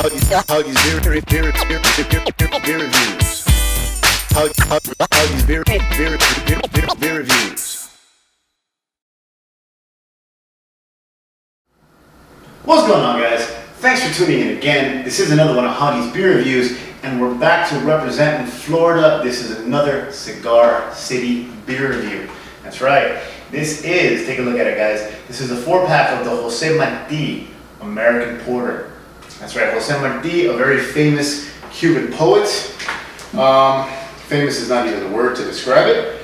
Hoggie's beer reviews. Hoggie's beer reviews. What's going on, guys? Thanks for tuning in again. This is another one of Hoggie's beer reviews, and we're back to representing Florida. This is another Cigar City beer review. That's right. This is, take a look at it, guys. This is a 4-pack of the Jose Marti American Porter. That's right, Jose Marti, a very famous Cuban poet. Famous is not even the word to describe it.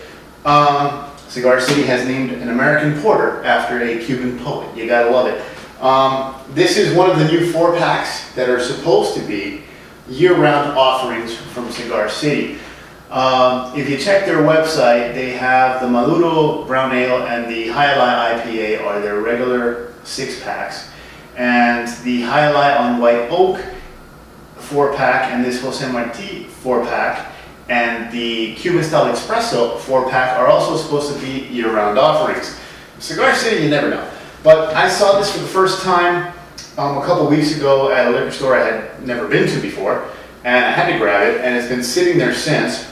Cigar City has named an American Porter after a Cuban poet. You gotta love it. This is one of the new 4-packs that are supposed to be year-round offerings from Cigar City. If you check their website, they have the Maduro Brown Ale and the Highlight IPA are their regular 6-packs. And the Highlight on White Oak 4-pack and this Jose Marti 4-pack and the Cuban Style Espresso 4-pack are also supposed to be year-round offerings. Cigar City, you never know. But I saw this for the first time a couple weeks ago at a liquor store I had never been to before, and I had to grab it, and it's been sitting there since,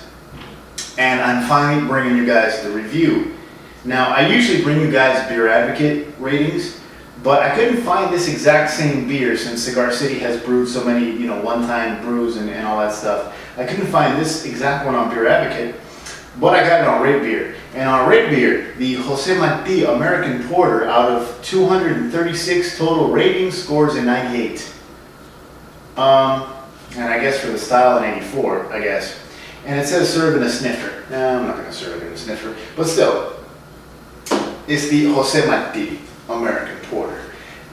and I'm finally bringing you guys the review. Now, I usually bring you guys Beer Advocate ratings, but I couldn't find this exact same beer since Cigar City has brewed so many, one-time brews and all that stuff. I couldn't find this exact one on Beer Advocate, but I got it on Rate Beer. And on Rate Beer, the Jose Marti American Porter, out of 236 total ratings, scores a 98. And I guess for the style, an 84, I guess. And it says serve in a snifter. No, I'm not going to serve it in a snifter, but still, it's the Jose Marti American Porter.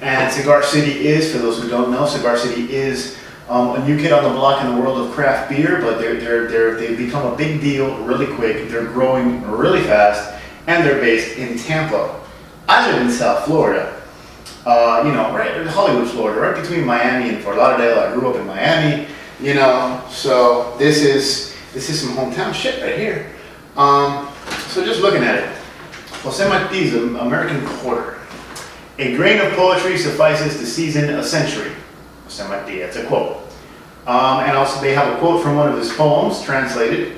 And Cigar City is, for those who don't know, Cigar City is a new kid on the block in the world of craft beer, but they've become a big deal really quick. They're growing really fast, and they're based in Tampa. I live in South Florida, right in Hollywood, Florida, right between Miami and Fort Lauderdale. I grew up in Miami, so this is some hometown shit right here. So just looking at it, Jose Marti's American Porter. A grain of poetry suffices to season a century. Jose Marti, that's a quote. And also they have a quote from one of his poems, translated.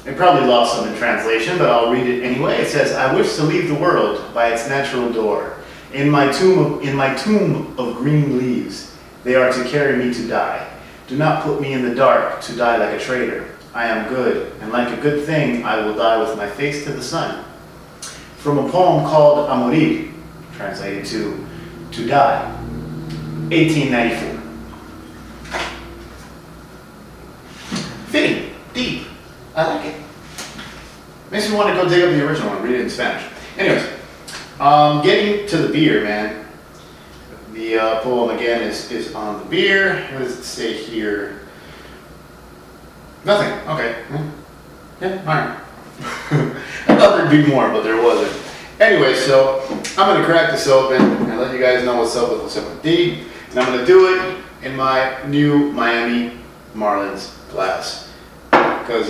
It probably lost some in translation, but I'll read it anyway. It says, "I wish to leave the world by its natural door. In my tomb of green leaves, they are to carry me to die. Do not put me in the dark to die like a traitor. I am good, and like a good thing, I will die with my face to the sun." From a poem called A Morir, translated to die, 1894. Fitting, deep, I like it. Makes me want to go dig up the original and read it in Spanish. Anyways, getting to the beer, man. The poem again is on the beer. What does it say here? Nothing, okay. Yeah, alright. I thought there'd be more, but there wasn't. Anyway, so I'm going to crack this open and let you guys know what's up with Jose Marti. And I'm going to do it in my new Miami Marlins glass. Because,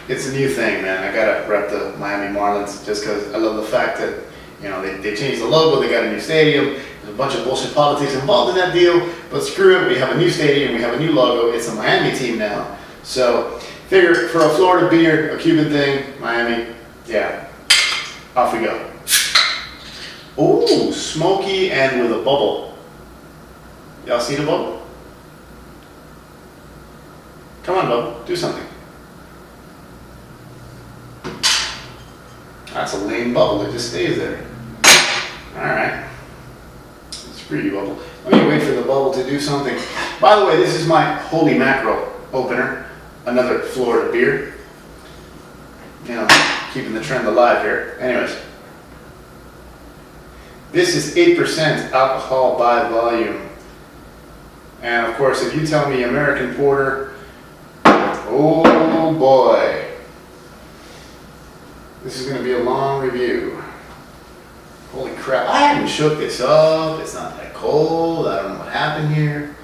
it's a new thing, man. I got to rep the Miami Marlins just because I love the fact that, they changed the logo, they got a new stadium. There's a bunch of bullshit politics involved in that deal. But screw it, we have a new stadium, we have a new logo. It's a Miami team now. So, figure for a Florida beer, a Cuban thing, Miami, yeah. Off we go. Ooh, smoky and with a bubble. Y'all see the bubble? Come on, bubble, do something. That's a lame bubble, it just stays there. Alright. Screw you, bubble. Let me wait for the bubble to do something. By the way, this is my Holy Mackerel opener. Another Florida beer. Keeping the trend alive here. Anyways, this is 8% alcohol by volume. And of course, if you tell me American Porter, oh boy, this is going to be a long review. Holy crap, I haven't shook this up. It's not that cold. I don't know what happened here.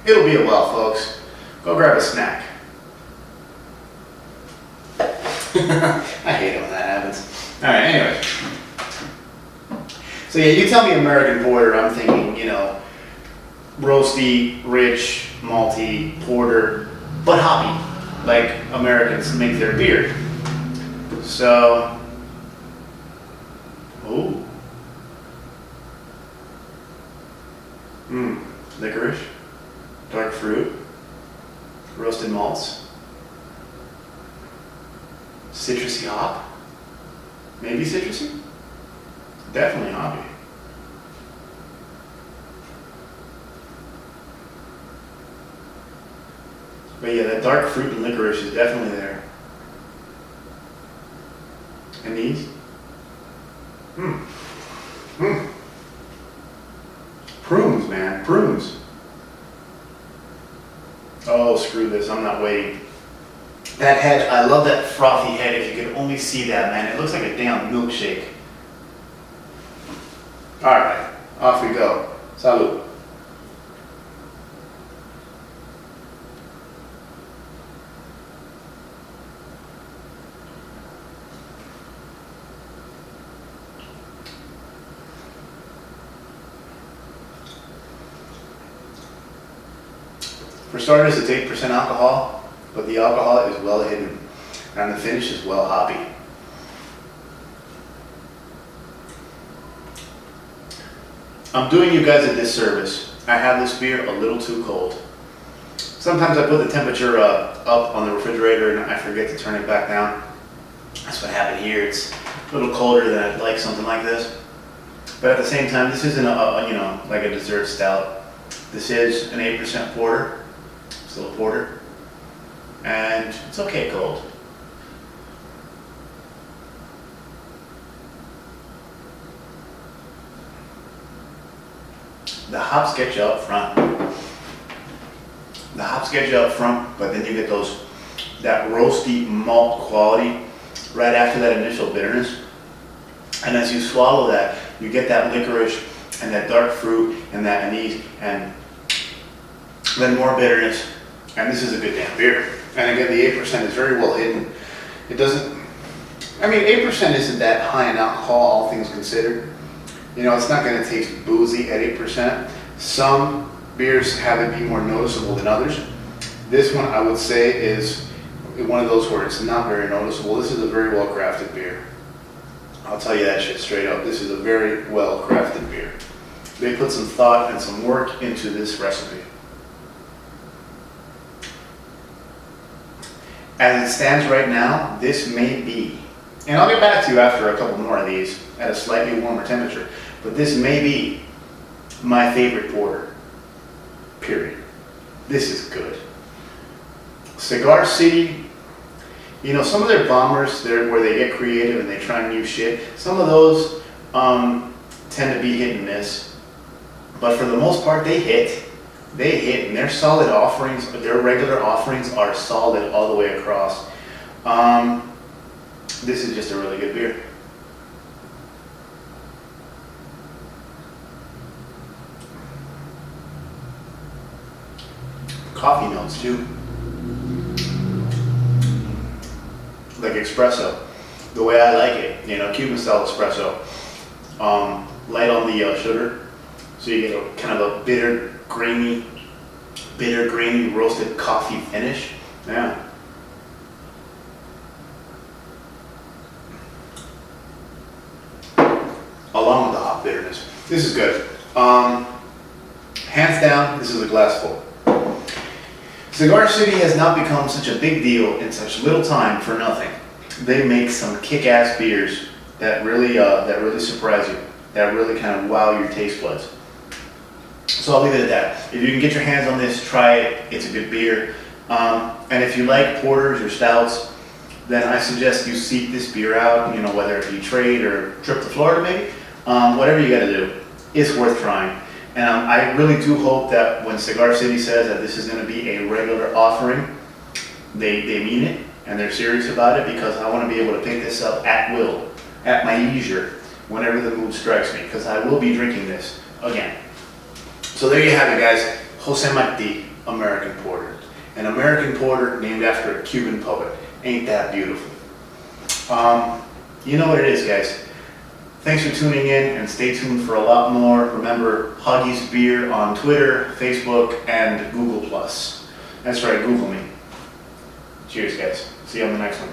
It'll be a while, folks. Go grab a snack. I hate it when that happens. Alright, anyway. So yeah, you tell me American porter, I'm thinking, you know, roasty, rich, malty, porter, but hoppy, like Americans make their beer. So, ooh. Licorice, dark fruit, roasted malts, citrusy hop, maybe citrusy, definitely hoppy. But yeah, that dark fruit and licorice is definitely there. And these? Prunes, man, prunes. Oh, screw this, I'm not waiting. That head, I love that frothy head. If you could only see that, man, it looks like a damn milkshake. All right, off we go. Salud. For starters, it's 8% alcohol, but the alcohol is well hidden, and the finish is well hoppy. I'm doing you guys a disservice. I have this beer a little too cold. Sometimes I put the temperature up on the refrigerator and I forget to turn it back down. That's what happened here. It's a little colder than I'd like something like this. But at the same time, this isn't a you know, like a dessert stout. This is an 8% porter. Still a porter, and it's okay cold. The hops get you up front. The hops get you up front, but then you get that roasty malt quality right after that initial bitterness. And as you swallow that, you get that licorice and that dark fruit and that anise and then more bitterness. And this is a good damn beer. And again, the 8% is very well hidden. It doesn't, I mean, 8% isn't that high in alcohol, all things considered. You know, it's not going to taste boozy at 8%. Some beers have it be more noticeable than others. This one, I would say, is one of those where it's not very noticeable. This is a very well crafted beer. I'll tell you that shit straight up. This is a very well crafted beer. They put some thought and some work into this recipe. As it stands right now, this may be, and I'll get back to you after a couple more of these at a slightly warmer temperature, but this may be my favorite porter, period. This is good. Cigar City, you know, some of their bombers, where they get creative and they try new shit, some of those tend to be hit and miss, but for the most part, they hit. They hit, and their solid offerings, their regular offerings are solid all the way across. This is just a really good beer. Coffee notes too. Like espresso, the way I like it, you know, Cuban style espresso. Light on the sugar, so you get a kind of a bitter, grainy roasted coffee finish. Yeah. Along with the hop bitterness. This is good. Hands down, this is a glass full. Cigar City has not become such a big deal in such little time for nothing. They make some kick-ass beers that really surprise you, that really kind of wow your taste buds. So I'll leave it at that. If you can get your hands on this, try it. It's a good beer. And if you like porters or stouts, then I suggest you seek this beer out, you know, whether it be trade or trip to Florida maybe. Whatever you gotta do, it's worth trying. And I really do hope that when Cigar City says that this is gonna be a regular offering, they mean it and they're serious about it, because I wanna be able to pick this up at will, at my leisure, whenever the mood strikes me, because I will be drinking this again. So there you have it, guys. Jose Marti, American Porter. An American Porter named after a Cuban poet. Ain't that beautiful? You know what it is, guys. Thanks for tuning in, and stay tuned for a lot more. Remember, Hoggie's Beer on Twitter, Facebook, and Google+. That's right, Google me. Cheers, guys. See you on the next one.